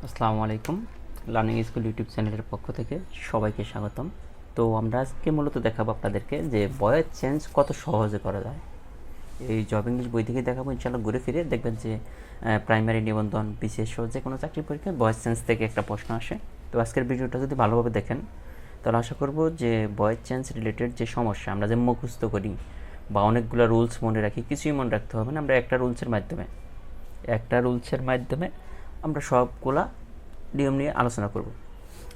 আসসালামু আলাইকুম। Learning school YouTube চ্যানেলের পক্ষ থেকে সবাইকে স্বাগতম। তো আমরা আজকে মূলত দেখাবো আপনাদেরকে যে ভয়েস চেঞ্জ কত সহজে করা যায়। এই জব ইংলিশ বই থেকে দেখাবো, ইনশাআল্লাহ ঘুরে ফিরে দেখবেন যে প্রাইমারি নিবন্ধন, বিশেষ যে কোনো চাকরি পরীক্ষায় ভয়েস চেঞ্জ থেকে একটা প্রশ্ন আসে। তো আজকের ভিডিওটা যদি ভালোভাবে দেখেন তাহলে আশা করব যে ভয়েস চেঞ্জ রিলেটেড যে সমস্যা আমরা যে মুখস্থ করি বা অনেকগুলো রুলস মনে রাখি, কিছুই মনে রাখতে হবে না। আমরা একটা রুলসের মাধ্যমে আমরা সবগুলা নিয়ম নিয়ে আলোচনা করব।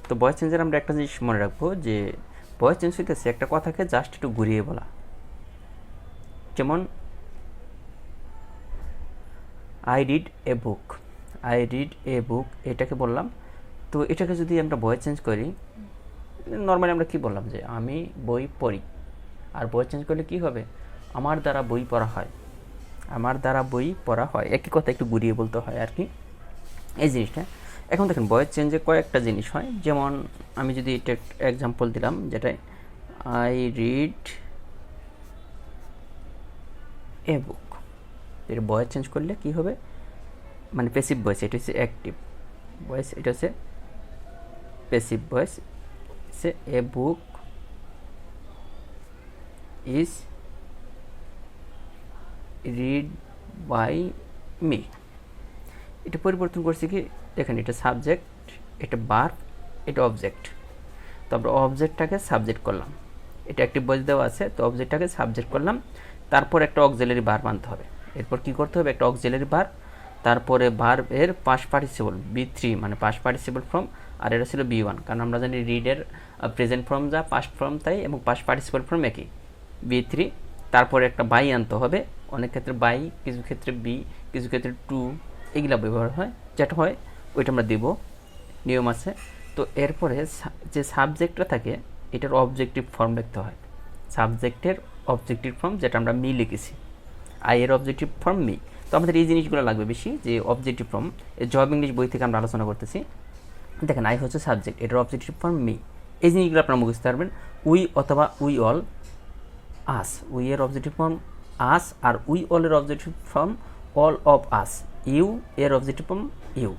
তো ভয়েস চেঞ্জের আমরা একটা জিনিস মনে রাখবো যে ভয়েস চেঞ্জ হইতেছে একটা কথাকে জাস্ট একটু ঘুরিয়ে বলা। যেমন আই রিড এ বুক এটাকে বললাম। তো এটাকে যদি আমরা ভয়েস চেঞ্জ করি, নর্মালি আমরা কি বললাম যে আমি বই পড়ি, আর ভয়েস চেঞ্জ করলে কি হবে, আমার দ্বারা বই পড়া হয়। একই কথা একটু ঘুরিয়ে বলতে হয় আর কি, এই জিনিসটা। এখন দেখেন ভয়েস চেঞ্জে কয়েকটা জিনিস হয়। যেমন আমি যদি এটা এক্সাম্পল দিলাম, যেটাই আই রিড এ বুক, এর ভয়েস চেঞ্জ করলে কি হবে, মানে প্যাসিভ ভয়েস, এটা হচ্ছে অ্যাক্টিভ ভয়েস, এটা হচ্ছে প্যাসিভ ভয়েস। সে a book is read by me. এটা পরিবর্তন করছি কি, দেখেন এটা সাবজেক্ট, এটা ভার্ব, এটা অবজেক্ট। তো আমরা অবজেক্টটাকে সাবজেক্ট করলাম, এটা অ্যাক্টিভ ভয়েস দেওয়া আছে, তো অবজেক্টটাকে সাবজেক্ট করলাম। তারপর একটা অক্সিলারি ভার্ব আনতে হবে। এরপর কি করতে হবে, একটা অক্সিলারি ভার্ব, তারপরে ভার্বের পাস্ট পার্টিসিপল বি3, মানে পাস্ট পার্টিসিপল ফর্ম, আর এটা ছিল বি1, কারণ আমরা জানি রিডের প্রেজেন্ট ফর্ম যা পাস্ট ফর্ম তাই, এবং পাস্ট পার্টিসিপল ফর্ম একই, বি3। তারপরে একটা বাই আনতে হবে, অনেক ক্ষেত্রে বাই, কিছু ক্ষেত্রে বি, কিছু ক্ষেত্রে টু, এগুলা ব্যবহার হয়, যেটা হয় ওইটা আমরা দেব, নিয়ম আছে। তো এরপরে যে সাবজেক্টটা থাকে এটার অবজেক্টিভ ফর্ম লিখতে হয়। সাবজেক্টের অবজেক্টিভ ফর্ম, যেটা আমরা মি লিখেছি, আই এর অবজেক্টিভ ফর্ম মি। তো আমাদের এই জিনিসগুলো লাগবে বেশি, যে অবজেক্টিভ ফর্ম। জব ইংলিশ বই থেকে আমরা আলোচনা করতেছি। দেখেন আই হচ্ছে সাবজেক্ট, এটার অবজেক্টিভ ফর্ম মি। এই জিনিসগুলো আপনারা মুখস্থ পারবেন। উই অথবা উই অল, আস, উই এর অবজেক্টিভ ফর্ম আস, আর উই অল এর objective form all of us. You এর অবজেক্টিভ ফর্ম ইউ,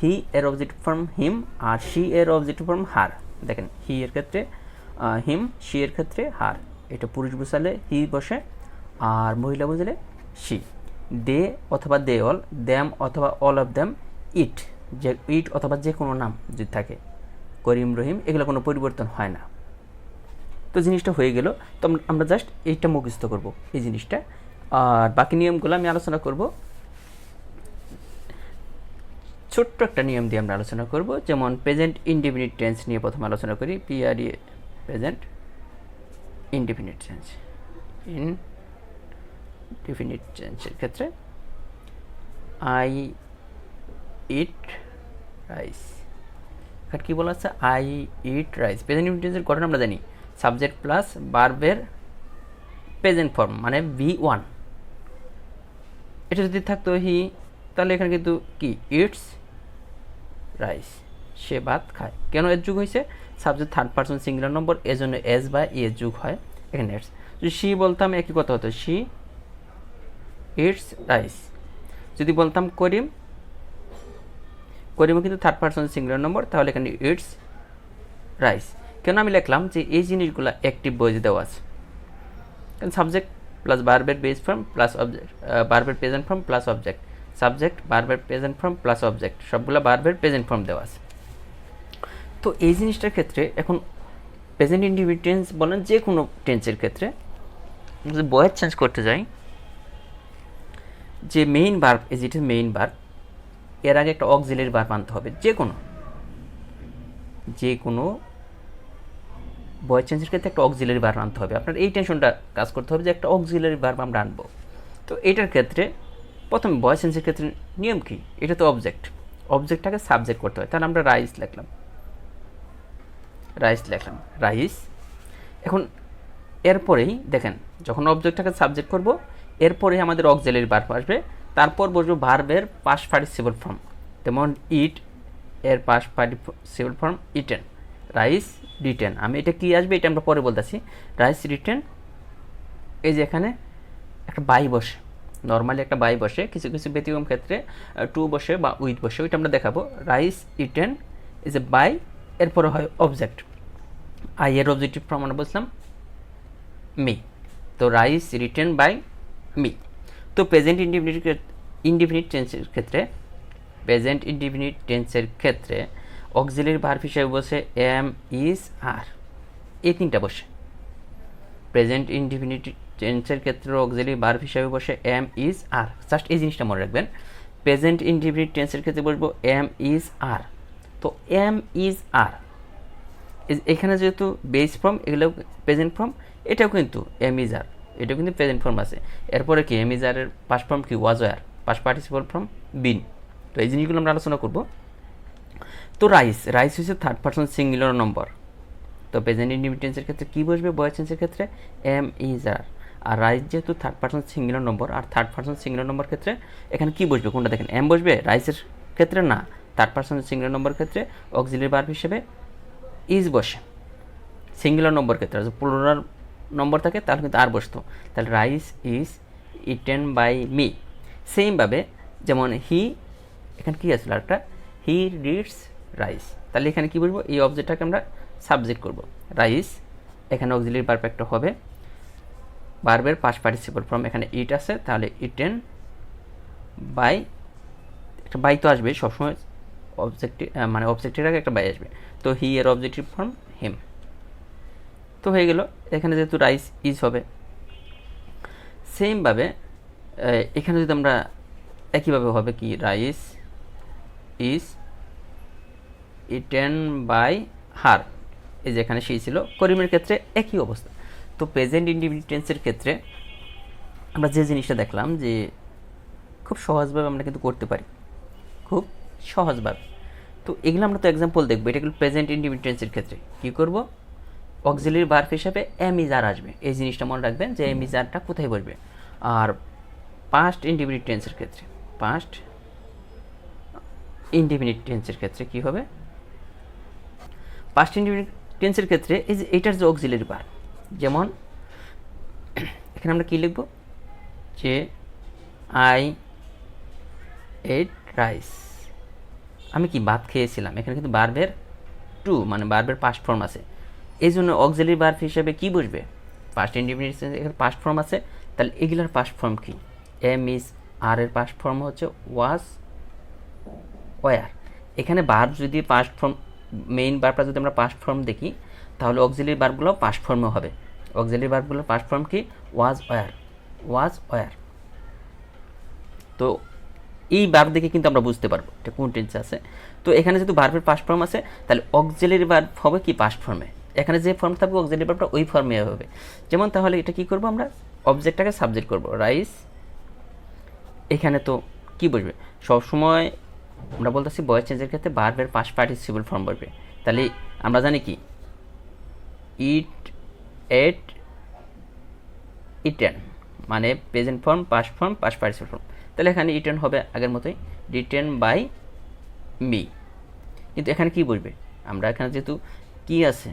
হি এর অবজেক্টিভ ফর্ম হিম, আর শি এর অবজেক্টিভ ফর্ম হার। দেখেন হি এর ক্ষেত্রে হিম, শি এর ক্ষেত্রে হার। এটা পুরুষ বোঝালে হি বসে, আর মহিলা বোঝালে শি। দে অথবা দে অল, দ্যাম অথবা অল অফ দ্যাম, ইট, যে ইট অথবা যে কোনো নাম যদি থাকে, করিম, রহিম, এগুলো কোনো পরিবর্তন হয় না। তো জিনিসটা হয়ে গেল। তো আমরা জাস্ট এইটা মুখস্থ করব, এই জিনিসটা। আর বাকি নিয়মগুলো আমি আলোচনা করব। ছোট্ট একটা নিয়ম দিয়ে আমরা আলোচনা করব। যেমন প্রেজেন্ট ইনডিফিনিট টেন্স নিয়ে প্রথমে আলোচনা করি। PRE, present indefinite tense. Indefinite টেন্সের ক্ষেত্রে আই ইট রাইস, এখানে কী বলা আছে, I eat rice. Present indefinite টেন্সের ঘটনা আমরা জানি, সাবজেক্ট প্লাস ভার্বের প্রেজেন্ট ফর্ম, মানে ভি1। এটা যদি থাকতো হি, তাহলে এখানে কিন্তু কি, ইটস রাইস, সে ভাত খায়। কেন এর যুগ হয়েছে, সাবজেক্ট থার্ড পার্সন সিঙ্গুলার নম্বর, এজন্য এস বা এ যুগ হয় এখানে এটস। যদি সি বলতাম একই কথা হতো, সি ইটস রাইস। যদি বলতাম করিম, করিমও কিন্তু থার্ড পার্সন সিঙ্গুলার নম্বর, তাহলে এখানে ইটস রাইস। কেন আমি লিখলাম যে এই জিনিসগুলো অ্যাক্টিভ ভয়েস দেওয়া আছে, কারণ সাবজেক্ট প্লাস ভার্বের বেস ফর্ম প্লাস অবজেক্ট, ভার্বের present form plus object, subject ভার্বের প্রেজেন্ট ফর্ম প্লাস অবজেক্ট, সবগুলো ভার্বের প্রেজেন্ট ফর্ম দেওয়া আছে। তো এই জিনিসটার ক্ষেত্রে এখন প্রেজেন্ট ইনডিফিনিট টেন্স বলেন, যে কোনো টেন্সের ক্ষেত্রে যদি ভয়েস চেঞ্জ করতে যাই, যে main verb, is it is main verb, এর আগে একটা অক্সিলারি ভার্ব আনতে হবে। যে কোনো ভয়েস চেঞ্জের ক্ষেত্রে একটা অক্সিলারি ভার্ব আনতে হবে। আপনার এই টেনশনটা কাজ করতে হবে যে একটা অক্সিলারি ভার্ব আমরা আনবো। তো এটার ক্ষেত্রে প্রথমে ভয়েস চেঞ্জের ক্ষেত্রে নিয়ম কি, এটা তো অবজেক্টটাকে সাবজেক্ট করতে হয়। তাহলে আমরা রাইস লিখলাম, রাইস। এখন এরপরেই দেখেন, যখন অবজেক্টটাকে সাবজেক্ট করব, এরপরেই আমাদের অক্সিলারি ভার্ব আসবে। তারপর বসবো ভার্বের পাস্ট পার্টিসিপল ফর্ম, যেমন ইট এর past participle form eaten, rice written. আমি এটা কি আসবে এটা আমরা পরে বলতেছি। রাইস রিটেন, এই যে এখানে একটা বাই বসে, নর্মালি একটা বাই বসে, কিছু কিছু ব্যতিক্রম ক্ষেত্রে টু বসে বা উইথ বসে, ওইটা আমরা দেখাবো। Rice eaten is a by, এরপরে হয় অবজেক্ট। আই এর অবজেক্টিভ ফর্ম আমরা বলছিলাম মি, তো রাইস রিটেন বাই মি। তো প্রেজেন্ট ইনডিফিনিট টেন্সের ক্ষেত্রে, প্রেজেন্ট ইনডিফিনিট টেন্সের ক্ষেত্রে অক্সিলারি ভার্ব হিসেবে বসে এম, ইজ, আর, এই তিনটা বসে। প্রেজেন্ট ইনডিফিনিট টেন্সের ক্ষেত্রে অক্সিলারি ভার্ব হিসেবে বসে এম, ইজ, আর। জাস্ট এই জিনিসটা মনে রাখবেন, প্রেজেন্ট ইনডিফিনিট টেন্সের ক্ষেত্রে বসবো এম, ইজ, আর। তো এম, ইজ, আর, এখানে যেহেতু বেস ফর্ম, এগুলো প্রেজেন্ট ফর্ম, এটাও কিন্তু এম, ইজ, আর, এটাও কিন্তু প্রেজেন্ট ফর্ম আছে। এরপরে কি এম, ইজ, আরের পাস্ট ফর্ম কি ওয়াজ, ওয়ার, পাস্ট পার্টিসিপল ফর্ম বিন। তো এই জিনিসগুলো আমরা আলোচনা করব। তো রাইস হচ্ছে থার্ড পারসন সিঙ্গুলার নম্বর। তো প্রেজেন্ট ইনডিফিনিট টেন্সের ক্ষেত্রে কী বসবে, বয়েস টেন্সের ক্ষেত্রে এম, ইজ, আর। আর রাইস যেহেতু থার্ড পারসন সিঙ্গুলার নম্বর, আর থার্ড পারসন সিঙ্গুলার নম্বর ক্ষেত্রে এখানে কী বসবে, কোনটা দেখেন, এম বসবে রাইসের ক্ষেত্রে না, থার্ড পারসন সিঙ্গুলার নম্বর ক্ষেত্রে অক্সিলারি ভার্ব হিসেবে ইজ বসে। সিঙ্গুলার নম্বর ক্ষেত্রে যদি প্লুরাল নম্বর থাকে তাহলে কিন্তু আর বসতো, তাহলে rice is eaten by me. সেমভাবে যেমন হি, এখানে কী আসলে একটা হি রিডস রাইস, তাহলে এখানে কী বলবো, এই অবজেক্টটাকে আমরা সাবজেক্ট করব। রাইস এখানে অক্সিলারি ভার্ব একটা হবে, ভার্বের পাস্ট পার্টিসিপল ফর্ম এখানে ইট আছে, তাহলে ইটেন বাই, একটা বাই তো আসবে সবসময় অবজেক্টিভ, মানে অবজেক্টের আগে একটা বাই আসবে। তো হি এর অবজেক্টিভ ফর্ম হিম। তো হয়ে গেল, এখানে যেহেতু রাইস ইজ হবে। সেমভাবে এখানে যদি আমরা একইভাবে হবে কি, rice is eaten by her, এই যে এখানে সেই ছিল। করিমের ক্ষেত্রে একই অবস্থা। তো প্রেজেন্ট ইনডিফিনিট টেন্সের ক্ষেত্রে আমরা যে জিনিসটা দেখলাম যে খুব সহজভাবে আমরা কিন্তু করতে পারি, খুব সহজভাবে। তো এগুলো আমরা তো এক্সাম্পল দেখবো। এটা কিন্তু প্রেজেন্ট ইনডিফিনিট টেন্সের ক্ষেত্রে কী করব, অক্সিলারি ভার্ব হিসাবে এম, ইজ, আর আসবে। এই জিনিসটা মনে রাখবেন যে এম, ইজ, আরটা কোথায় বসবে। আর পাস্ট ইনডিফিনিট টেন্সের ক্ষেত্রে, পাস্ট ইনডিফিনিট টেন্সের ক্ষেত্রে কী হবে, পাস্ট ইনডিফিনিট টেন্সের ক্ষেত্রে এই যে এটার যে অক্সিলারি ভার্ব, যেমন এখানে আমরা কী লিখব, যে আই এট রাইস, আমি কি ভাত খেয়েছিলাম। এখানে কিন্তু ভার্বের টু, মানে ভার্বের পাস্ট ফর্ম আছে, এই জন্য অক্সিলারি ভার্ব হিসেবে কী বসবে, পাস্ট ইনডিফিনিট এখানে পাস্ট ফর্ম আছে, তাহলে এগুলার পাস্ট ফর্ম কি, এম, ইজ, আর এর পাস্ট ফর্ম হচ্ছে ওয়াজ, ওয়ার। এখানে ভার্ব যদি পাস্ট ফর্ম, মেইন ভার্বটা যদি আমরা পাস্ট ফর্ম দেখি, তাহলে অক্সিলারি ভার্বগুলো পাস্ট ফর্মে হবে। অক্সিলারি ভার্বগুলোর পাস্ট ফর্ম কি, ওয়াজ, ওয়ার, ওয়াজ, ওয়ার। তো এই ভার্ব দেখে কিন্তু আমরা বুঝতে পারবো এটা কোন টেন্সে আছে। তো এখানে যেহেতু ভার্বের পাস্ট ফর্ম আছে, তাহলে অক্সিলারি ভার্ব হবে কি পাস্ট ফর্মে, এখানে যে ফর্ম থাকবে অক্সিলারি ভার্বটা ওই ফর্মে হবে। যেমন তাহলে এটা কি করব, আমরা অবজেক্টটাকে সাবজেক্ট করব, রাইস। এখানে তো কি বসবে, সবসময় আমরা বলতেছি ভয়েস চেঞ্জের ক্ষেত্রে ভার্বের পাস্ট পার্টিসিপল ফর্ম বসবে। তাহলে আমরা জানি কি, ইট, এট, ইটেন, মানে present form, past form, past participle form. তাহলে এখানে ইটেন হবে আগের মতোই, রিটেন বাই মি। কিন্তু এখানে কি বসবে, আমরা এখানে যেহেতু কি আছে,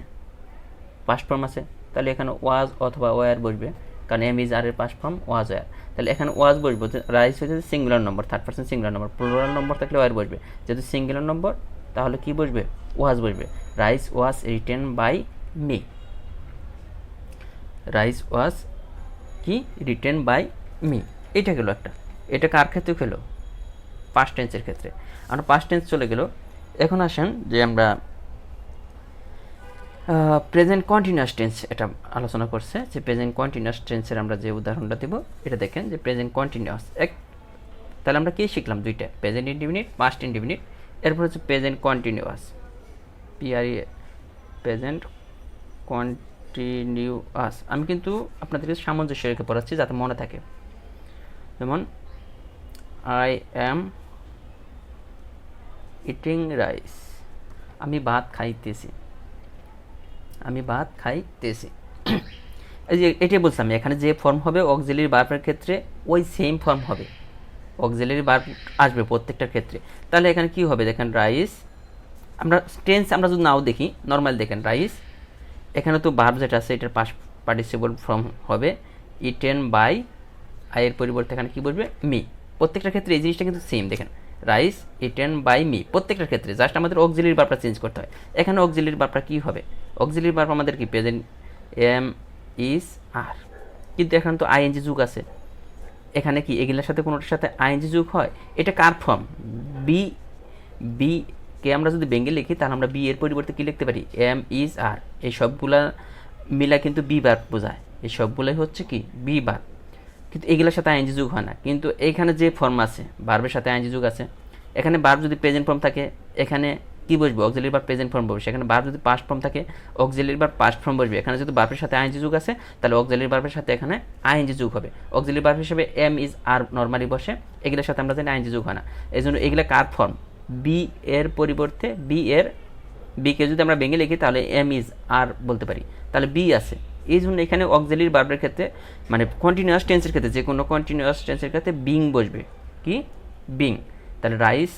পাস্ট ফর্ম আছে, তাহলে এখানে ওয়াজ অথবা ওয়ার বসবে, কারণ এম, ইজ, আর এর পাস্ট ফর্ম ওয়াজ, ওয়ার। তাহলে এখানে ওয়াজ বসবে, রাইস হচ্ছে singular number, third person singular number. Plural number থাকলে ওয়ার বসবে, যেহেতু সিঙ্গুলার নম্বর তাহলে কি বসবে, ওয়াজ বসবে। Rice was written by me, rice was কি রিটেন বাই মি। এটা গেল একটা। এটা কার ক্ষেত্রে গেল, পাস্ট টেন্সের ক্ষেত্রে। আমরা পাস্ট টেন্স চলে গেল। এখন আসেন যে আমরা প্রেজেন্ট কন্টিনিউয়াস টেন্স এটা আলোচনা করছে, যে প্রেজেন্ট কন্টিনিউয়াস টেন্সের আমরা যে উদাহরণটা দেব, এটা দেখেন যে প্রেজেন্ট কন্টিনিউয়াস এক। তাহলে আমরা কি শিখলাম, দুইটা, প্রেজেন্ট ইনডিফিনিট, পাস্ট ইনডিফিনিট। এরপর হচ্ছে present continuous, PRE, present continuous. আমি কিন্তু আপনাদেরকে সামঞ্জস্য রেখে পড়াচ্ছি যাতে মনে থাকে। যেমন আই অ্যাম ইটিং রাইস, আমি ভাত খাইতেছি, আমি ভাত খাইতেছি। এই যে এটাই বলছিলাম, এখানে যে ফর্ম হবে অক্সিলারি ভার্বের ক্ষেত্রে ওই সেম ফর্ম হবে, অক্সিলারি ভার্ব আসবে প্রত্যেকটার ক্ষেত্রে। তাহলে এখানে কি হবে দেখেন, রাইস, আমরা টেন্স আমরা যদি নাও দেখি, নর্মাল দেখেন রাইস, এখানে তো ভার্ব যেটা আছে এটার পাস্ট পার্টিসিপল ফর্ম হবে ইটেন বাই আই এর পরিবর্তে এখানে কী বসবে মি। প্রত্যেকটার ক্ষেত্রে এই জিনিসটা কিন্তু সেম। দেখেন রাইস ইটেন বাই মি, প্রত্যেকটার ক্ষেত্রে জাস্ট আমাদের অক্সিলিয়ারি ভার্বটা চেঞ্জ করতে হয়। এখানে অক্সিলিয়ারি ভার্বটা কী হবে, অক্সিলিয়ারি ভার্ব আমাদের কি প্রেজেন্ট এম ইজ আর, কিন্তু এখানে তো আইএনজি যুগ আছে। এখানে কি এগুলোর সাথে কোনোটার সাথে আইএনজি যুগ হয়? এটা কার ফর্ম? বি, বি কে আমরা যদি বেঙ্গে লিখি তাহলে আমরা বি এর পরিবর্তে কী লিখতে পারি এম ইজ আর। এই সবগুলা মিলা কিন্তু বি ভার্ব বোঝায়, এই সবগুলোই হচ্ছে কি বি ভার্ব, কিন্তু এগুলোর সাথে আইএনজি যুগ হয় না। কিন্তু এখানে যে ফর্ম আছে ভার্বের সাথে আইএনজি যুগ আছে, এখানে ভার্ব যদি প্রেজেন্ট ফর্ম থাকে এখানে কি বসবে অক্সিলিয়ারি ভার্ব প্রেজেন্ট ফর্ম বসবে, এখানে ভার্ব যদি পাস্ট ফর্ম থাকে অক্সিলিয়ারি ভার্ব পাস্ট ফর্ম বসবে। এখানে যদি ভার্বের সাথে আইএনজি যুগ আছে তাহলে অক্সিলিয়ারি ভার্বের সাথে এখানে আইএনজি যুগ হবে। অক্সিলিয়ারি ভার্ব হিসেবে এম ইজ আর নরমালি বসে, এগুলোর সাথে আমরা জানি আইএনজি যুগ হয় না। এই জন্য এগুলো কার ফর্ম? বি এর পরিবর্তে বি এর, বিকে যদি আমরা ভেঙে লিখি তাহলে এম ইজ আর বলতে পারি, তাহলে বি আছে। এই জন্য এখানে অক্সিলিয়ারি ভার্বের ক্ষেত্রে মানে কন্টিনিউয়াস টেন্সের ক্ষেত্রে যে কোনো কন্টিনিউয়াস টেন্সের ক্ষেত্রে বিং বসবে, কি বিং। তাহলে রাইস,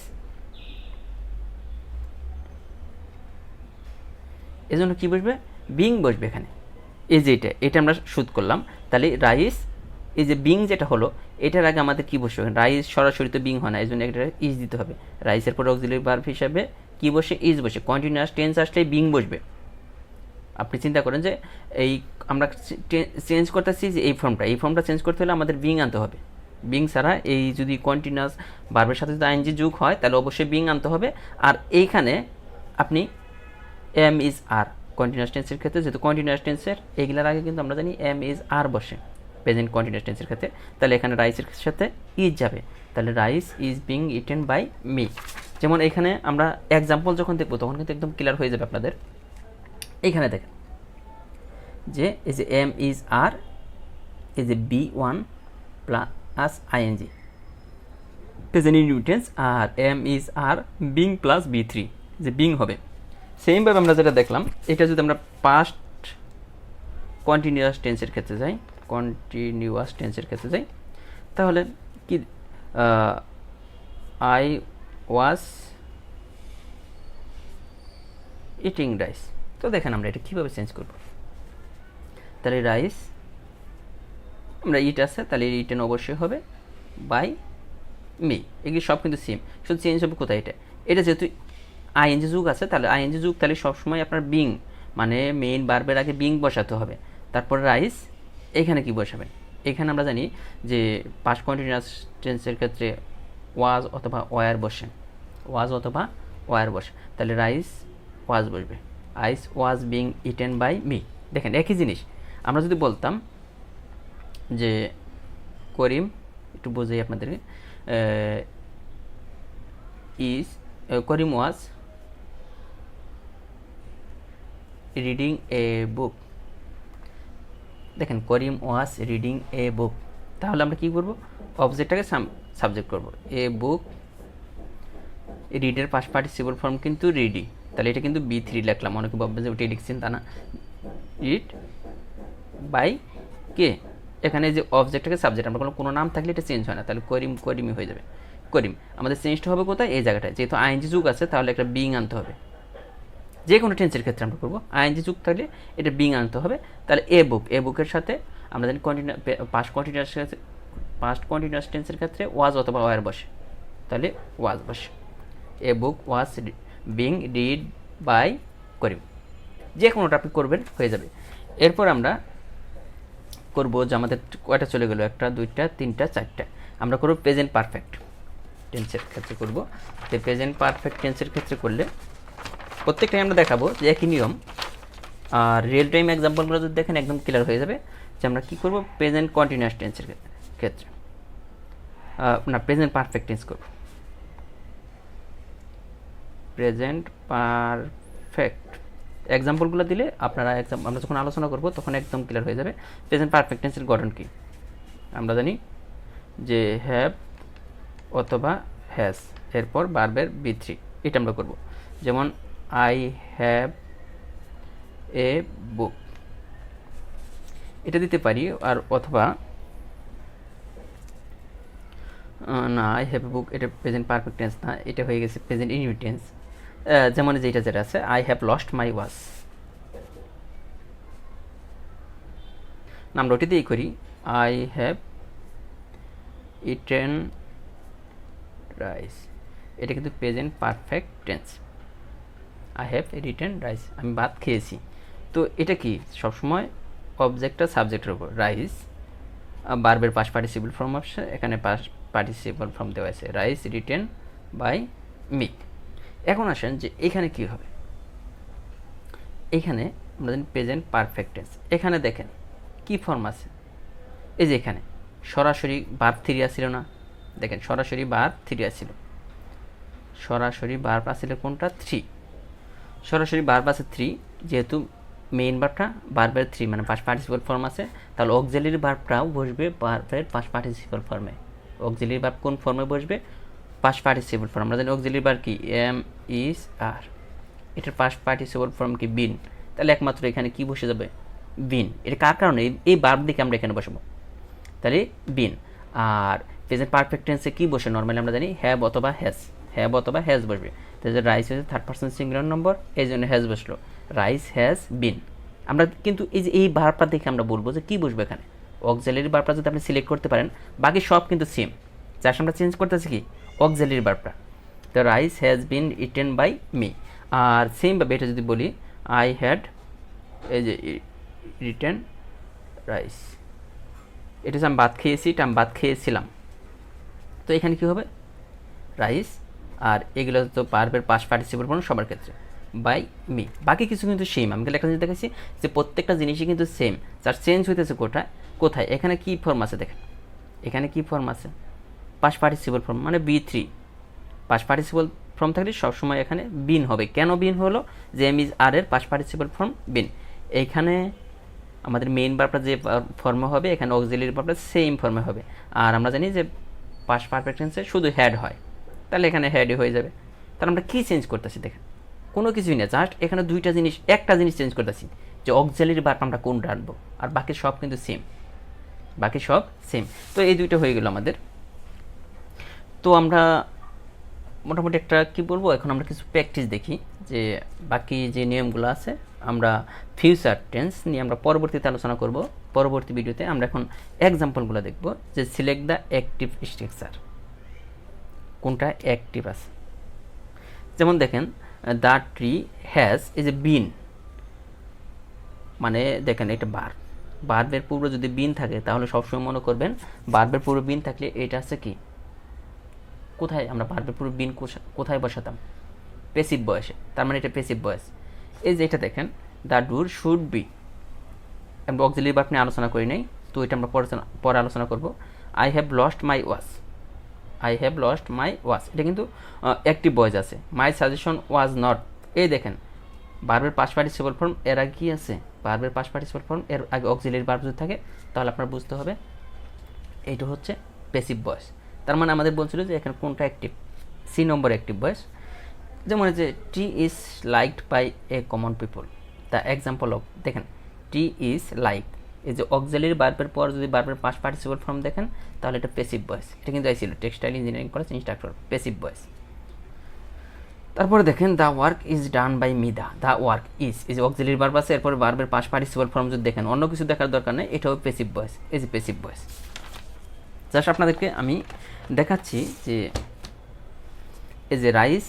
এই জন্য কী বসবে বিং বসবে এখানে। এই যে এটা আমরা শুট করলাম, তাহলে রাইস এই যে বিং যেটা হলো এটার আগে আমাদের কী বসবে, রাইস সরাসরি তো বিং হয় না, এই জন্য এটা ইজ দিতে হবে। রাইসের পর অক্সিলিয়ারি ভার্ব হিসাবে কী বসে ইজ বসে, কন্টিনিউয়াস টেন্স আসলে বিং বসবে। আপনি চিন্তা করেন যে এই আমরা চেঞ্জ করতেছি যে এই ফর্মটা চেঞ্জ করতে হলে আমাদের বিং আনতে হবে। বিং ছাড়া এই যদি কন্টিনিউয়াস ভার্বের সাথে যদি আইএনজি যুগ হয় তাহলে অবশ্যই বিং আনতে হবে। আর এইখানে আপনি এম ইজ আর কন্টিনিউয়াস টেন্সের ক্ষেত্রে, যেহেতু কন্টিনিউয়াস টেন্সের এগুলোর আগে কিন্তু আমরা জানি এম ইজ আর বসে প্রেজেন্ট কন্টিনিউয়াস টেন্সের ক্ষেত্রে, তাহলে এখানে রাইসের সাথে ইজ যাবে, তাহলে rice is being eaten by me. যেমন এখানে আমরা এক্সাম্পল যখন দেখবো তখন কিন্তু একদম ক্লিয়ার হয়ে যাবে আপনাদের। এইখানে দেখেন যে এই যে এম ইজ আর, এই যে B one plus ING present indefinite, আর am is are being plus B three, যে বিং হবে। সেমভাবে আমরা যেটা দেখলাম এটা যদি আমরা পাস্ট কন্টিনিউয়াস টেন্সের ক্ষেত্রে যাই, তাহলে কি আই ওয়াজ ইটিং রাইস। তো দেখেন আমরা এটা কীভাবে চেঞ্জ করব, তাহলে রাইস আমরা ইট আছে তাহলে ইটেন অবশ্যই হবে বাই মি, এগুলি সব কিন্তু সেম, শুধু চেঞ্জ হবে কোথায় এটা যেহেতু আইএনজি যুগ আছে তাহলে আইএনজি যুগ তাহলে সবসময় আপনার বিং মানে মেইন ভার্বের আগে বিং বসাতে হবে। তারপর রাইস এখানে কি বসাবেন, এখানে আমরা জানি যে পাস্ট কন্টিনিউয়াস টেন্সের ক্ষেত্রে ওয়াজ অথবা ওয়ার বসে, তাহলে রাইস ওয়াজ বসবে, ice was being eaten by me. দেখেন একই জিনিস আমরা যদি বলতাম যে করিম, একটু বোঝাই আপনাদেরকে, করিম ওয়াজ রিডিং এ বুক। দেখেন করিম ওয়াজ রিডিং এ বুক, তাহলে আমরা কী করবো অবজেক্টটাকে সাবজেক্ট করব। এ বুক, রিডের পাস্ট পার্টিসিপল ফর্ম কিন্তু রিডি, তাহলে এটা কিন্তু বি থ্রি লিখলাম, অনেকে ভাববে যে ওটাই লিখছেন, তা না। রিড বাই কে, এখানে যে অবজেক্টটাকে সাবজেক্ট, আমরা কোনো নাম থাকলে এটা চেঞ্জ হয় না, তাহলে করিমই হয়ে যাবে। করিম আমাদের চেঞ্জটা হবে কোথায়, এই জায়গাটায়, যেহেতু আইএনজি যুগ আছে তাহলে একটা বিং আনতে হবে। যে কোনো টেন্সের ক্ষেত্রে আমরা করবো আইএনজি যুগ থাকলে এটা বিং আনতে হবে। তাহলে এ বুকের সাথে আমরা জানি পাস্ট কন্টিনিউয়াস টেন্সের ক্ষেত্রে ওয়াজ অথবা ওয়ার বসে, তাহলে ওয়াজ বসে। এ বুক ওয়াজ বিং রিড বাই করিম, যে কোনোটা আপনি করবেন হয়ে যাবে। এরপর আমরা করবো যে আমাদের কয়টা চলে গেলো, 1 2 3 4, আমরা করবো প্রেজেন্ট পারফেক্ট টেন্সের ক্ষেত্রে করব। তো প্রেজেন্ট পারফেক্ট টেন্সের ক্ষেত্রে করলে প্রত্যেকটাই আমরা দেখাবো যে একই নিয়ম, আর রিয়েল টাইম এক্সাম্পলগুলো যদি দেখেন একদম ক্লিয়ার হয়ে যাবে যে আমরা কী করবো প্রেজেন্ট কন্টিনিউয়াস টেন্সের ক্ষেত্রে না প্রেজেন্ট পারফেক্ট টেন্স করব। প্রেজেন্ট পারফেক্ট এক্সাম্পলগুলো দিলে আপনারা আমরা যখন আলোচনা করব তখন একদম ক্লিয়ার হয়ে যাবে প্রেজেন্ট পারফেক্ট টেন্সের গঠন কী। আমরা জানি যে হ্যাভ অথবা হ্যাজ এরপর ভার্বের বি থ্রি, এটা আমরা করব। যেমন আই হ্যাভ এ বুক, এটা দিতে পারি। আর অথবা না আই হ্যাভ এ বুক এটা প্রেজেন্ট পারফেক্ট টেন্স না, এটা হয়ে গেছে প্রেজেন্ট ইনডিফিনিট টেন্স। যেমন যেটা আছে I have lost my watch, আমরা ওটি দিয়েই করি আই হ্যাভ ইটেন রাইস, এটা কিন্তু present perfect tense. I have written rice, আমি ভাত খেয়েছি। তো এটা কি সবসময় অবজেক্টটা সাবজেক্টের উপর। রাইস বার্বের পাস্ট পার্টিসিপল ফর্ম আসছে, এখানে পাস্ট পার্টিসিপল ফর্ম দেওয়া আছে রাইস রিটেন বাই মি। এখন আসেন যে এখানে কি হবে, এখানে আমরা জানি প্রেজেন্ট পারফেক্ট টেন্স। এখানে দেখেন কি ফর্ম আছে, এই যে এখানে সরাসরি ভার্ব থ্রি আসছিল না, দেখেন সরাসরি ভার্ব থ্রি আসছিল, সরাসরি ভার্ব আসছিল কোনটা, থ্রি। সরাসরি ভার্ব আছে থ্রি, যেহেতু মেইন ভার্বটা ভার্বের থ্রি মানে পাস্ট পার্টিসিপল ফর্ম আছে, তাহলে অক্সিলারি ভার্বটাও বসবে ভার্বের পাস্ট পার্টিসিপল ফর্মে। অক্সিলারি ভার্ব কোন ফর্মে বসবে, পাস্ট পার্টিসিপল ফর্ম। আমরা জানি অক্সিলারি ভার্ব কি, এম ইজ আর, এটার পাস্ট পার্টিসিপল ফর্ম কি, বিন। তাহলে একমাত্র এখানে কি বসে যাবে, বিন। এটা কার কারণে, এই ভার্ব দিকে আমরা এখানে বসাবো, তাহলে বিন। আর প্রেজেন্ট পারফেক্ট টেন্সে কি বসে নর্মালি আমরা জানি হ্যাভ অথবা হ্যাজ, হ্যাভ অথবা হ্যাজ বসবে। তাহলে রাইস হচ্ছে থার্ড পারসন সিঙ্গুলার নম্বর, এই জন্য হ্যাজ বসলো, রাইস হ্যাজ বিন। আমরা কিন্তু এই যে এই ভার্বটা দেখে আমরা বলবো যে কী বসবে এখানে, অক্সিলারি ভার্বটা যদি আপনি সিলেক্ট করতে পারেন, বাকি সব কিন্তু সেম। জাস্ট আমরা চেঞ্জ করতেছি কি অক্সিলারি ভার্বটা। তো rice has been eaten by me. আর সেমভাবে এটা যদি বলি আই হ্যাড, এই যে রিটেন রাইস, এটা হচ্ছে আমি ভাত খেয়েছি, এটা আমি ভাত খেয়েছিলাম। তো এখানে কী হবে, রাইস, আর এগুলো তো ভার্বের পাস্ট পার্টিসিপল ফর্ম সবার ক্ষেত্রে, বাই মি। বাকি কিছু কিন্তু সেম। আমি একটা জিনিস দেখাচ্ছি যে প্রত্যেকটা জিনিসই কিন্তু সেম, যার চেঞ্জ হইতেছে কোথায় কোথায়। এখানে কী ফর্ম আছে দেখেন, এখানে কী ফর্ম আছে, পাস্ট পার্টিসিপল ফর্ম মানে B three. Past participle form থাকলে সবসময় এখানে বিন হবে। কেন বিন হলো, যে এম ইজ আর এর পাস্ট পার্টিসিপল ফর্ম বিন। এইখানে আমাদের মেইন ভার্বটা যে ফর্মে হবে, এখানে অক্সিলারি ভার্বটা সেম ফর্মে হবে। আর আমরা জানি যে পাস্ট পারফেক্ট টেন্সে শুধু হ্যাড হয়, তাহলে এখানে হ্যাডই হয়ে যাবে। তাহলে আমরা কী চেঞ্জ করতেছি দেখেন, কোনো কিছুই না, জাস্ট এখানে দুইটা জিনিস, একটা জিনিস চেঞ্জ করতেছি যে অক্সিলারি ভার্ব আমরা কোনটা আনবো, আর বাকি সব কিন্তু সেম, বাকি সব সেম। তো এই দুইটা হয়ে গেল আমাদের। তো আমরা মোটামুটি একটা কী বলবো, এখন আমরা কিছু প্র্যাকটিস দেখি, যে বাকি যে নিয়মগুলো আছে আমরা ফিউচার টেন্স নিয়ে আমরা পরবর্তীতে আলোচনা করব। পরবর্তী ভিডিওতে আমরা এখন এক্সাম্পলগুলো দেখব, যে সিলেক্ট দ্য অ্যাক্টিভ স্ট্রাকচার, কোনটা অ্যাক্টিভ আছে। যেমন দেখেন দ্য ট্রি হ্যাজ, এই যে বিন, মানে দেখেন এটা ভার্ব, ভার্বের পূর্বে যদি বিন থাকে তাহলে সবসময় মনে করবেন ভার্বের পূর্বে বিন থাকলে এটা আছে কি, কোথায় আমরা ভার্বের পূর্বে বিন কোথায় বসাতাম, প্যাসিভ বয়সে, তার মানে এটা প্যাসিভ বয়স। এই যে এটা দেখেন দ্য ডোর শুড বি, আমরা অক্সিলারি ভার্ব নিয়ে আলোচনা করি নাই, তো এটা আমরা পরে আলোচনা করব। I have lost my watch, I have lost my watch, এটা কিন্তু অ্যাক্টিভ ভয়েস আছে। মাই সাজেশন ওয়াজ নট, এই দেখেন ভার্বের পাস্ট পার্টিসিপল ফর্ম, এর আগে কী আছে, ভার্বের পাস্ট পার্টিসিপল ফর্ম, এর আগে অক্সিলারি ভার্ব যদি থাকে তাহলে আপনার বুঝতে হবে এইটা হচ্ছে প্যাসিভ ভয়েস। তার মানে আমাদের বলছিল যে এখানে কোনটা active, C number active voice. যেমন যে tea is liked by a common people, the example of, দেখেন টি ইজ লাইক, এই যে অক্সিলারি ভার্বের পর যদি ভার্বের পাস্ট পার্টিসিপল ফর্ম দেখেন তাহলে এটা প্যাসিভ ভয়েস। এটা কিন্তু আইছিল textile engineering college instructor, passive voice. তারপরে দেখেন the work is done by me, the work is, এই যে অক্সিলারি ভার্ব আছে, এরপরে ভার্বের পাস্ট পার্টিসিপল ফর্ম যদি দেখেন, অন্য কিছু দেখার দরকার নেই, এটাও প্যাসিভ ভয়েস, এই যে প্যাসিভ ভয়েস। জাস্ট আপনাদেরকে আমি দেখাচ্ছি যে এই যে রাইস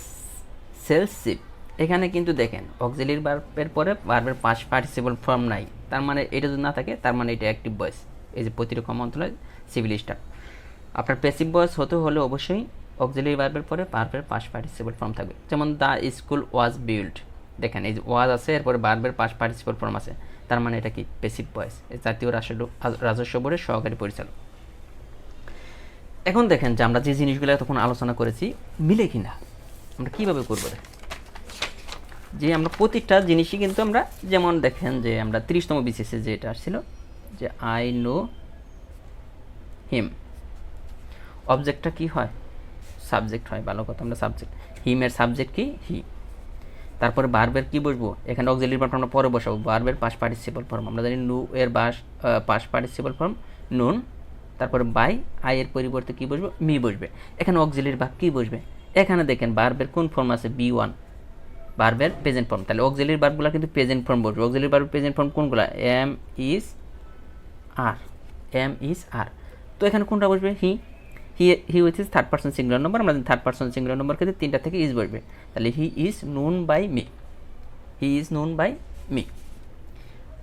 সেলস শিপ, এখানে কিন্তু দেখেন অক্সিলারি ভার্বের পরে ভার্বের পাস্ট পার্টিসিপল ফর্ম নাই, তার মানে এটা যদি না থাকে তার মানে এটা অ্যাক্টিভ ভয়েস। এই যে প্রতিরক্ষা মন্ত্রণালয় সিভিল স্টাফ, আপনার প্যাসিভ ভয়েস হতে হলে অবশ্যই অক্সিলারি ভার্বের পরে ভার্বের পাস্ট পার্টিসিপল ফর্ম থাকবে। যেমন দ্য স্কুল ওয়াজ বিল্ড, দেখেন এই যে ওয়াজ আছে, এরপরে ভার্বের পাস্ট পার্টিসিপল ফর্ম আছে, তার মানে এটা কি প্যাসিভ ভয়েস, জাতীয় রাজস্ব বোর্ডের সহকারী পরিচালক। এখন দেখেন যে আমরা যে জিনিসগুলো তখন আলোচনা করেছি মিলে কিনা, আমরা কীভাবে করবো, যে আমরা প্রতিটা জিনিসই কিন্তু আমরা, যেমন দেখেন যে আমরা 30তম বিসিএসে যে এটা আসছিল যে আই নো হিম, অবজেক্টটা কি হয়, সাবজেক্ট হয়, ভালো কথা, আমরা সাবজেক্ট, হিমের সাবজেক্ট কি, হি। তারপরে ভার্বের কি বসবো, এখানে অক্সিলারি ভার্ব আমরা পরে বসাবো, ভার্বের পাস্ট পার্টিসিপল ফর্ম আমরা জানি নু এর পাস্ট পার্টিসিপল ফর্ম নুন, তারপরে বাই, আই এর পরিবর্তে কি বসবে, মি বসবে। এখানে অক্সিলারি ভার্ব কি বসবে, এখানে দেখেন ভার্বের কোন ফর্ম আছে, বি1, ভার্বের প্রেজেন্ট ফর্ম, তাহলে অক্সিলারি ভার্বগুলো কিন্তু প্রেজেন্ট ফর্ম বসবে। অক্সিলারি ভার্বের প্রেজেন্ট ফর্ম কোনগুলো, am is are, am is are, তো এখানে কোনটা বসবে, he. He with is third person singular number, আমরা থার্ড পার্সন সিঙ্গুলার নম্বর ক্ষেত্রে 3টা থেকে ইজ বসবে, তাহলে he is known by me, he is known by me.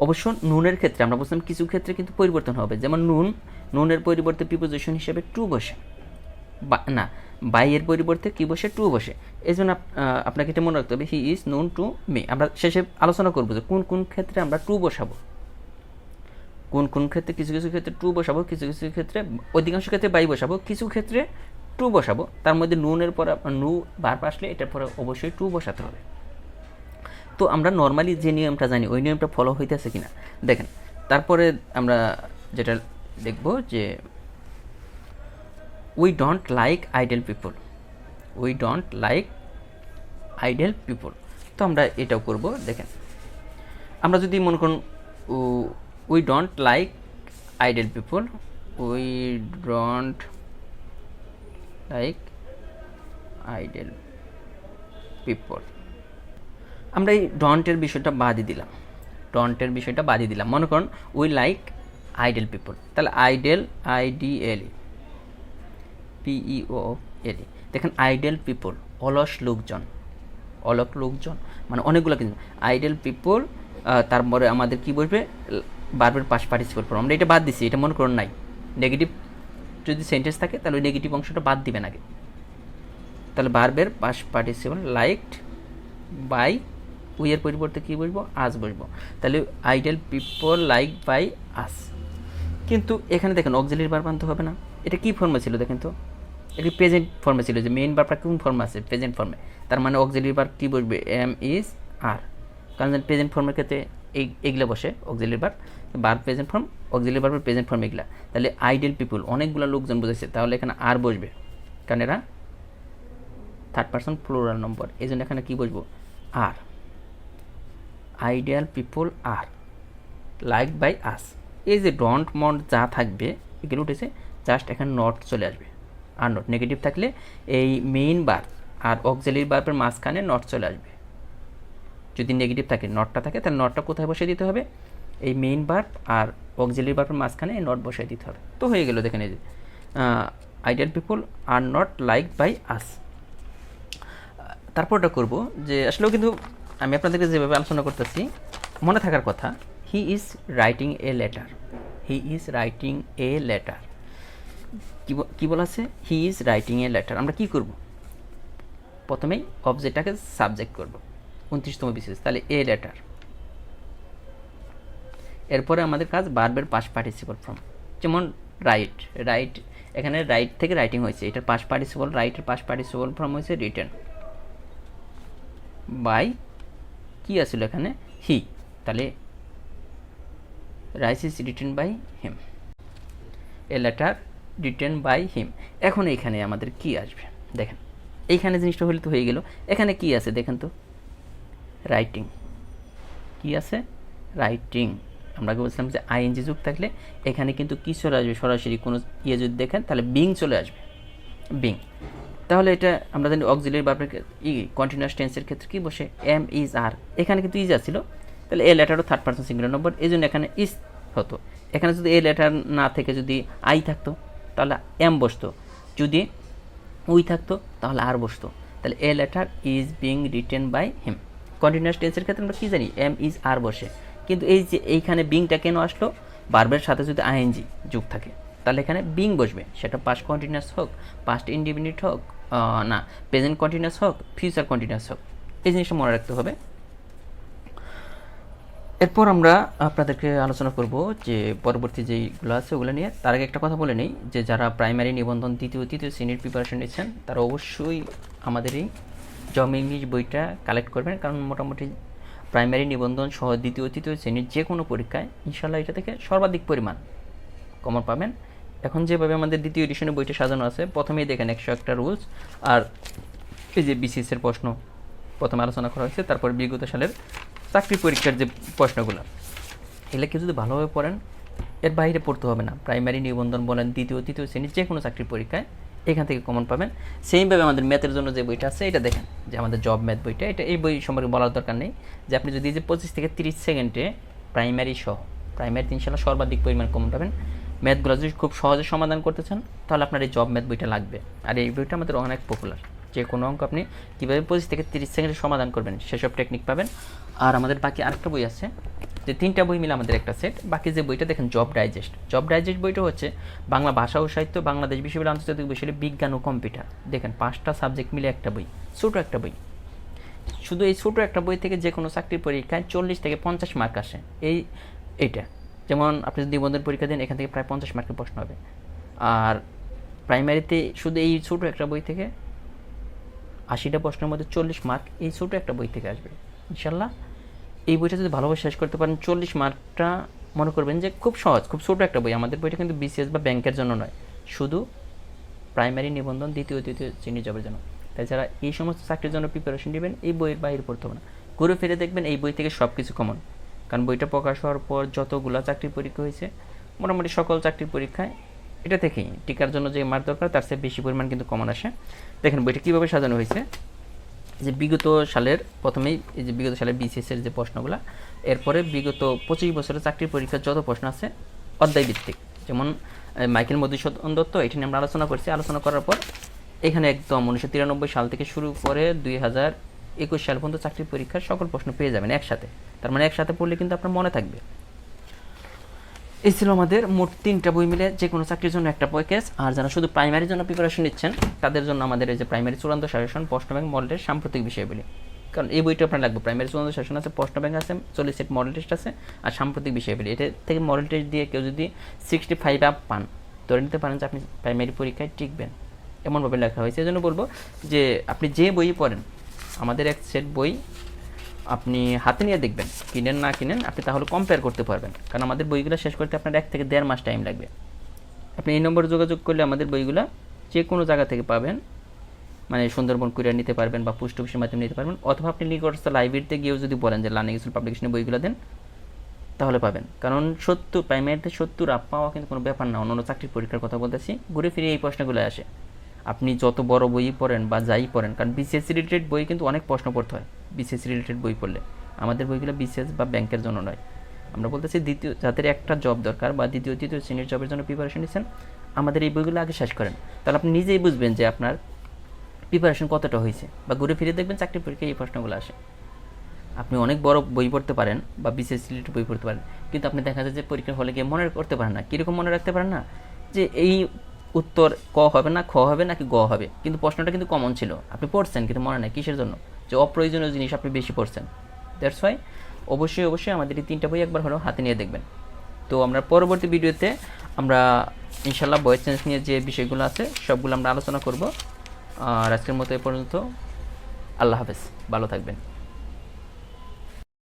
অবশ্য নুনের ক্ষেত্রে আমরা বলছিলাম কিছু ক্ষেত্রে কিন্তু পরিবর্তন হবে, যেমন নুনের পরিবর্তে প্রিপোজিশন হিসেবে টু বসে, না বাই এর পরিবর্তে কি বসে, টু বসে। এই জন্য আপনাকে এটা মনে রাখতে হবে, হি ইজ নোন টু মি। আমরা শেষে আলোচনা করবো যে কোন কোন ক্ষেত্রে আমরা টু বসাবো, কোন কোন ক্ষেত্রে কিছু কিছু ক্ষেত্রে টু বসাবো, কিছু কিছু ক্ষেত্রে, অধিকাংশ ক্ষেত্রে বাই বসাবো, কিছু ক্ষেত্রে টু বসাবো। তার মধ্যে নুনের পরে নু ভার্ব আসলে এটার পরে অবশ্যই টু বসাতে হবে। তো আমরা নর্মালি যে নিয়মটা জানি ওই নিয়মটা ফলো হইতেছে কিনা দেখেন। তারপরে আমরা যেটা দেখব যে we don't like idol people, we don't like idol people. তো আমরা এটাও করব। দেখেন আমরা যদি মনে করুন we don't like idol people, we don't like idol people, আমরা এই ডন্টের বিষয়টা বাদই দিলাম, ডন্টের বিষয়টা বাদই দিলাম। মনে করুন উই লাইক আইডল পিপল, তাহলে আইডল IDL PEOL, দেখেন আইডল পিপল অলস লোকজন, অলক লোকজন মানে অনেকগুলো কিন্তু আইডল পিপল। তারপরে আমাদের কি বলবে, ভার্বের পাস্ট পার্টিসিপল ফর্ম, আমরা এটা বাদ দিছি, এটা মনে করুন নাই। নেগেটিভ যদি সেন্টেন্স থাকে তাহলে ওই নেগেটিভ অংশটা বাদ দিবেন আগে। তাহলে ভার্বের past participle liked by, we এর পরিবর্তে কী বলবো, আস বলবো। তাহলে idol people like by us. কিন্তু এখানে দেখেন অক্সিলারি ভার্ব আনতে হবে না, এটা কী ফর্মে ছিল দেখেন তো, এটি প্রেজেন্ট ফর্মে ছিল, যে মেইন ভার্বটা কোন ফর্মে আছে, প্রেজেন্ট ফর্মে। তার মানে অক্সিলারি ভার্ব কী বলবে, এম ইজ আর, কারণ প্রেজেন্ট ফর্মের ক্ষেত্রে এইগুলো বসে auxiliary verb, verb present form, auxiliary ভার্বের প্রেজেন্ট ফর্ম এগুলা। তাহলে আইডল পিপল অনেকগুলো লোকজন বোঝাচ্ছে, তাহলে এখানে আর বসবে, কারণ এরা থার্ড পার্সন প্লুরাল নম্বর, এই জন্য এখানে কী বসবো, are. Ideal people are like by us. এই যে ডন্ট মন্ট যা থাকবে এগুলো উঠেছে, জাস্ট এখানে নট চলে আসবে, আর নট নেগেটিভ থাকলে এই মেইন ভার্ব আর অক্সিলারি ভার্বের মাঝখানে নট চলে আসবে। যদি নেগেটিভ থাকে, নটটা থাকে, তাহলে নটটা কোথায় বসিয়ে দিতে হবে, এই মেইন ভার্ব আর অক্সিলারি ভার্বের মাঝখানে এই নট বসিয়ে দিতে হবে। তো হয়ে গেল, দেখেন এই যে ideal people are not like by us. তারপরটা করব যে আসলেও কিন্তু আমি আপনাদেরকে যেভাবে আলোচনা করতেছি মনে থাকার কথা, he is writing a letter, he is writing a letter, কী বলা আছে, he is writing a letter. আমরা কি করব, প্রথমেই অবজেক্টটাকে সাবজেক্ট করব 29তম বিশেষ, তাহলে এ লেটার। এরপরে আমাদের কাজ ভার্বের পাস্ট পার্টিসিপল ফর্ম, যেমন রাইট, রাইট এখানে রাইট থেকে রাইটিং হয়েছে, এটার পাস্ট পার্টিসিপল, রাইটের পাস্ট পার্টিসিপল ফর্ম হয়েছে রিটেন বাই, কি আসলে এখানে হি, তাহলে rice is written by him, a letter written by him. এখন এইখানে আমাদের কি আসবে দেখেন, এইখানে জিনিসটা হলে তো হয়ে গেল, এখানে কি আছে দেখেন তো, রাইটিং, কি আছে, রাইটিং। আমরা বলছিলাম যে আইএনজি যুক্ত থাকলে এখানে কিন্তু কি চলে আসবে, সরাসরি কোনো ইয়ে যদি দেখেন তাহলে বিং চলে আসবে, বিং। তাহলে এটা আমরা জানি অক্সিলারি ভার্বের কন্টিনিউয়াস টেন্সের ক্ষেত্রে কি বসে, এম ইজ আর, এখানে কিন্তু ইজ আসছিল, তাহলে এ লেটারও থার্ড পার্সন সিঙ্গুলার নম্বর, এই জন্য এখানে ইজ হতো। এখানে যদি এ লেটার না থেকে যদি আই থাকতো তাহলে এম বসতো, যদি উই থাকতো তাহলে আর বসতো। তাহলে a letter is being written by him. Continuous টেন্সের ক্ষেত্রে আমরা কী জানি, এম ইজ আর বসে, কিন্তু এই যে এইখানে বিংটা কেন আসলো, ভার্বের সাথে যদি আইএনজি যোগ থাকে তাহলে এখানে বিং বসবে, সেটা পাস্ট কন্টিনিউয়াস হোক, পাস্ট ইনডিফিনিট হোক, না প্রেজেন্ট কন্টিনিউয়াস হোক, ফিউচার কন্টিনিউয়াস হোক, এই জিনিসটা মনে রাখতে হবে। এরপর আমরা আপনাদেরকে আলোচনা করব যে পরবর্তী যেইগুলো আছে ওগুলো নিয়ে। তার আগে একটা কথা বলে নেই যে যারা প্রাইমারি নিবন্ধন দ্বিতীয় তৃতীয় শ্রেণীর প্রিপারেশন নিচ্ছেন তারা অবশ্যই আমাদের এই জব ইংলিশ বইটা কালেক্ট করবেন, কারণ মোটামুটি প্রাইমারি নিবন্ধন সহ দ্বিতীয় তৃতীয় শ্রেণীর যে কোনো পরীক্ষায় ইনশাল্লাহ এটা থেকে সর্বাধিক পরিমাণ কমন পাবেন। এখন যেভাবে আমাদের দ্বিতীয় এডিশনের বইটা সাজানো আছে, প্রথমেই দেখেন 101টা রুলস, আর এই যে বিসিএসের প্রশ্ন প্রথমে আলোচনা করা হয়েছে, তারপর বিগত সালের চাকরি পরীক্ষার যে প্রশ্নগুলো, এগুলোকে যদি ভালোভাবে পড়েন এর বাইরে পড়তে হবে না। প্রাইমারি নিবন্ধন বলেন, দ্বিতীয় তৃতীয় শ্রেণীর যে কোনো চাকরির পরীক্ষায় এখান থেকে কমন পাবেন। সেইভাবে আমাদের ম্যাথের জন্য যে বইটা আছে এটা দেখেন, যে আমাদের জব ম্যাথ বইটা, এটা এই বই সম্পর্কে বলার দরকার নেই, যে আপনি যদি যে 25 থেকে 30 সেকেন্ডে প্রাইমারি সহ প্রাইমারি ইনশাল্লাহ সর্বাধিক পরিমাণ কমন পাবেন। ম্যাথগুলো যদি খুব সহজে সমাধান করতে চান তাহলে আপনার এই জব ম্যাথ বইটা লাগবে। আর এই বইটা আমাদের অনেক পপুলার, যে কোনো অঙ্ক আপনি কীভাবে 25 থেকে 30 সেকেন্ডে সমাধান করবেন সেসব টেকনিক পাবেন। আর আমাদের বাকি আরেকটা বই আছে, যে 3টা বই মিলে আমাদের একটা সেট। বাকি যে বইটা দেখেন জব ডাইজেস্ট, জব ডাইজেস্ট বইটা হচ্ছে বাংলা ভাষা ও সাহিত্য, বাংলাদেশ বিশ্ববিদ্যালয়, আন্তর্জাতিক বিশ্ববিদ্যালয়, বিজ্ঞান ও কম্পিউটার। দেখেন 5টা সাবজেক্ট মিলে একটা বই, ছোটো একটা বই। শুধু এই ছোটো একটা বই থেকে যে কোনো চাকরির পরীক্ষায় 40 থেকে 50 মার্ক আসে। এইটা যেমন আপনি যদি নিবন্ধন পরীক্ষা দেন, এখান থেকে প্রায় 50 মার্কের প্রশ্ন হবে। আর প্রাইমারিতে শুধু এই ছোটো একটা বই থেকে 80টা প্রশ্নের মধ্যে 40 মার্ক এই ছোটো একটা বই থেকে আসবে ইনশাল্লাহ। এই বইটা যদি ভালোভাবে শেষ করতে পারেন, 40 মার্কটা মনে করবেন যে খুব সহজ, খুব ছোটো একটা বই। আমাদের বইটা কিন্তু বিসিএস বা ব্যাংকের জন্য নয়, শুধু প্রাইমারি নিবন্ধন দ্বিতীয় শ্রেণীর জবের জন্য। তাই যারা এই সমস্ত চাকরির জন্য প্রিপারেশন নেবেন, এই বইয়ের বাইরে পড়তে হবে না, ঘুরে ফিরে দেখবেন এই বই থেকে সব কিছু কমন। কারণ বইটা প্রকাশ হওয়ার পর যতগুলো চাকরির পরীক্ষা হয়েছে, মোটামুটি সকল চাকরির পরীক্ষায় এটা থেকেই টিকার জন্য যে মার্ক দরকার তার চেয়ে বেশি পরিমাণ কিন্তু কমন আসে। দেখেন বইটা কীভাবে সাজানো হয়েছে, যে বিগত সালের প্রথমেই এই যে বিগত সালের বিসিএসের যে প্রশ্নগুলো, এরপরে বিগত 25 বছরের চাকরির পরীক্ষার যত প্রশ্ন আছে অধ্যায় ভিত্তিক, যেমন মাইকেল মধুসূদন দত্ত, এটা নিয়ে আমরা আলোচনা করছি। আলোচনা করার পর এখানে একদম 1993 সাল থেকে শুরু করে 2021 সাল পর্যন্ত চাকরির পরীক্ষার সকল প্রশ্ন পেয়ে যাবেন একসাথে। তার মানে একসাথে পড়লে কিন্তু আপনার মনে থাকবে। এই ছিল আমাদের মোট 3টা বই মিলে যে কোনো চাকরির জন্য একটা প্যাকেজ। আর যারা শুধু প্রাইমারির জন্য প্রিপারেশন নিচ্ছেন তাদের জন্য আমাদের এই যে প্রাইমারি চূড়ান্ত সাজেশন, প্রশ্ন ব্যাংক, মডেল টেস্ট, সাম্প্রতিক বিষয়গুলি। কারণ এই বইটা আপনার লাগবে। প্রাইমারি চূড়ান্ত সাজেশন আছে, প্রশ্ন ব্যাংক আছে, 40 সেট মডেল টেস্ট আছে, আর সাম্প্রতিক বিষয়গুলি। এটা থেকে মডেল টেস্ট দিয়ে কেউ যদি 65 আপ পান, ধরে নিতে পারেন যে আপনি প্রাইমারি পরীক্ষায় টিকবেন, এমনভাবে লেখা হয়েছে। এই জন্য বলবো যে আপনি যে বই পড়েন, আমাদের এক সেট বই আপনি হাতে নিয়ে দেখবেন, কিনেন না কিনেন আপনি তাহলে কম্পেয়ার করতে পারবেন। কারণ আমাদের বইগুলো শেষ করতে আপনার 1 থেকে 1.5 মাস টাইম লাগবে। আপনি এই নম্বরে যোগাযোগ করলে আমাদের বইগুলো যে কোনো জায়গা থেকে পাবেন, মানে সুন্দরবন কুরিয়ার নিতে পারবেন বা পোস্ট অফিসের মাধ্যমে নিতে পারবেন, অথবা আপনি নিকটস্থ লাইব্রেরিতে গিয়েও যদি বলেন যে লার্নিং স্কুল পাবলিকেশনের বইগুলো দেন তাহলে পাবেন। কারণ 70 প্রাইমারিতে 70 আপ পাওয়া কিন্তু কোনো ব্যাপার না। অন্য চাকরির পরীক্ষার কথা বলতেছি, ঘুরে ফিরে এই প্রশ্নগুলো আসে। আপনি যত বড় বই পড়েন বা যাই পড়েন, কারণ বিসিএস রিলেটেড বই কিন্তু অনেক প্রশ্ন পড়তে হয় বিসিএস রিলেটেড বই পড়লে। আমাদের বইগুলো বিসিএস বা ব্যাংকের জন্য নয়। আমরা বলতেছি যাদের একটা জব দরকার বা দ্বিতীয় তৃতীয় শ্রেণীর জবের জন্য প্রিপারেশন নিচ্ছেন, আমাদের এই বইগুলো আগে শেষ করেন, তাহলে আপনি নিজেই বুঝবেন যে আপনার প্রিপারেশন কতটা হয়েছে। বা ঘুরে ফিরে দেখবেন চাকরির পরীক্ষায় এই প্রশ্নগুলো আসে। আপনি অনেক বড় বই পড়তে পারেন বা বিসিএস রিলেটেড বই পড়তে পারেন, কিন্তু আপনি দেখা যায় যে পরীক্ষার হলে গিয়ে মনে করতে পারেন না। কীরকম মনে রাখতে পারেন না, যে এই উত্তর ক হবে না, খ হবে নাকি গ হবে, কিন্তু প্রশ্নটা কিন্তু কমন ছিল, আপনি পড়ছেন কিন্তু মনে নাই। কিসের জন্য? যে অপ্রয়োজনীয় জিনিস আপনি বেশি পড়ছেন। দ্যাটস ওয়াই অবশ্যই আমাদের এই 3টা বই একবার হলেও হাতে নিয়ে দেখবেন। তো আমরা পরবর্তী ভিডিওতে আমরা ইনশাল্লাহ ভয়েস চেঞ্জ নিয়ে যে বিষয়গুলো আছে সবগুলো আমরা আলোচনা করব। আর আজকের মতো এ পর্যন্ত, আল্লাহ হাফেজ, ভালো থাকবেন।